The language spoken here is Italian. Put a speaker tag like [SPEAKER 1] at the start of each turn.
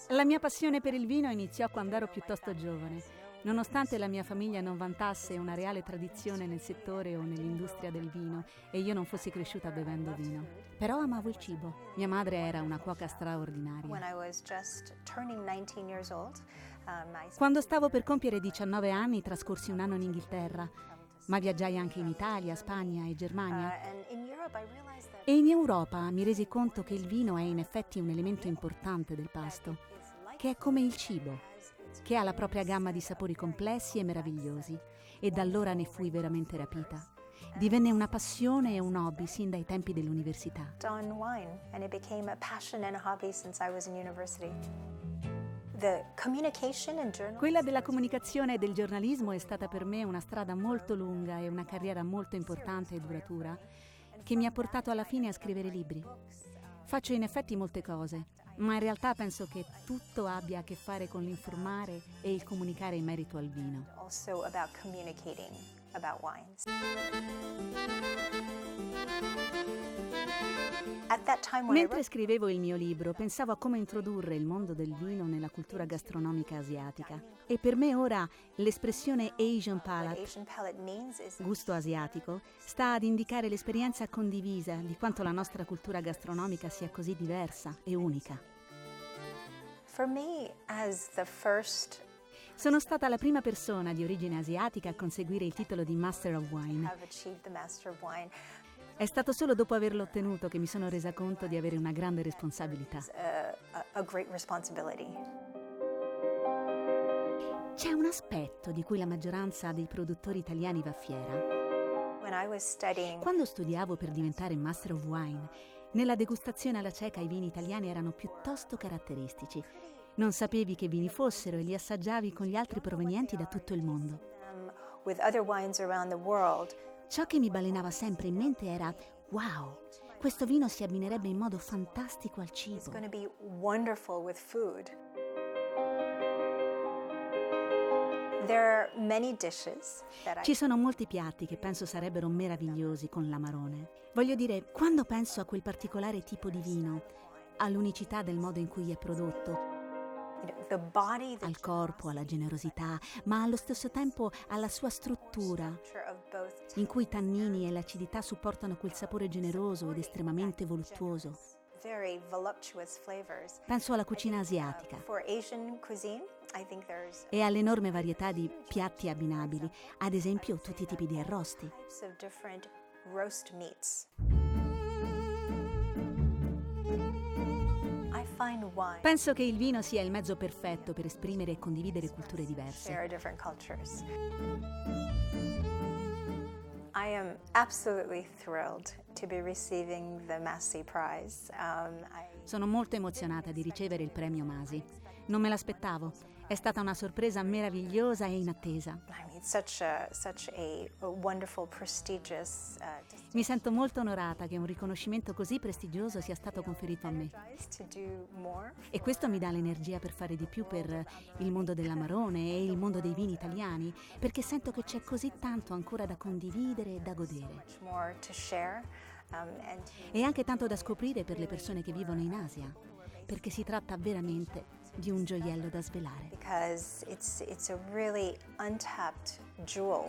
[SPEAKER 1] La mia passione per il vino iniziò quando ero piuttosto giovane. Nonostante la mia famiglia non vantasse una reale tradizione nel settore o nell'industria del vino e io non fossi cresciuta bevendo vino. Però amavo il cibo. Mia madre era una cuoca straordinaria. Quando stavo per compiere 19 anni trascorsi un anno in Inghilterra, ma viaggiai anche in Italia, Spagna e Germania. E in Europa mi resi conto che il vino è in effetti un elemento importante del pasto, che è come il cibo, che ha la propria gamma di sapori complessi e meravigliosi, e da allora ne fui veramente rapita. Divenne una passione e un hobby sin dai tempi dell'università. Quella della comunicazione e del giornalismo è stata per me una strada molto lunga e una carriera molto importante e duratura, che mi ha portato alla fine a scrivere libri. Faccio in effetti molte cose, ma in realtà penso che tutto abbia a che fare con l'informare e il comunicare in merito al vino. Mentre scrivevo il mio libro, pensavo a come introdurre il mondo del vino nella cultura gastronomica asiatica. E per me ora l'espressione Asian Palate, gusto asiatico, sta ad indicare l'esperienza condivisa di quanto la nostra cultura gastronomica sia così diversa e unica. Sono stata la prima persona di origine asiatica a conseguire il titolo di Master of Wine. È stato solo dopo averlo ottenuto che mi sono resa conto di avere una grande responsabilità. C'è un aspetto di cui la maggioranza dei produttori italiani va fiera. Quando studiavo per diventare Master of Wine, nella degustazione alla cieca i vini italiani erano piuttosto caratteristici. Non sapevi che vini fossero e li assaggiavi con gli altri provenienti da tutto il mondo. Ciò che mi balenava sempre in mente era: wow, questo vino si abbinerebbe in modo fantastico al cibo. Ci sono molti piatti che penso sarebbero meravigliosi con l'amarone. Voglio dire, quando penso a quel particolare tipo di vino, all'unicità del modo in cui è prodotto, al corpo, alla generosità, ma allo stesso tempo alla sua struttura, in cui i tannini e l'acidità supportano quel sapore generoso ed estremamente voluttuoso. Penso alla cucina asiatica e all'enorme varietà di piatti abbinabili, ad esempio tutti i tipi di arrosti. Penso che il vino sia il mezzo perfetto per esprimere e condividere culture diverse.
[SPEAKER 2] I am absolutely thrilled to be receiving the Massey Prize.
[SPEAKER 1] Sono molto emozionata di ricevere il premio Masi. Non me l'aspettavo. È stata una sorpresa meravigliosa e inattesa.
[SPEAKER 2] Such a wonderful, prestigious.
[SPEAKER 1] Mi sento molto onorata che un riconoscimento così prestigioso sia stato conferito a me. E questo mi dà l'energia per fare di più per il mondo dell'amarone e il mondo dei vini italiani, perché sento che c'è così tanto ancora da condividere e da godere. E anche tanto da scoprire per le persone che vivono in Asia, perché si tratta veramente di un gioiello da svelare.
[SPEAKER 2] Because it's a really untapped jewel.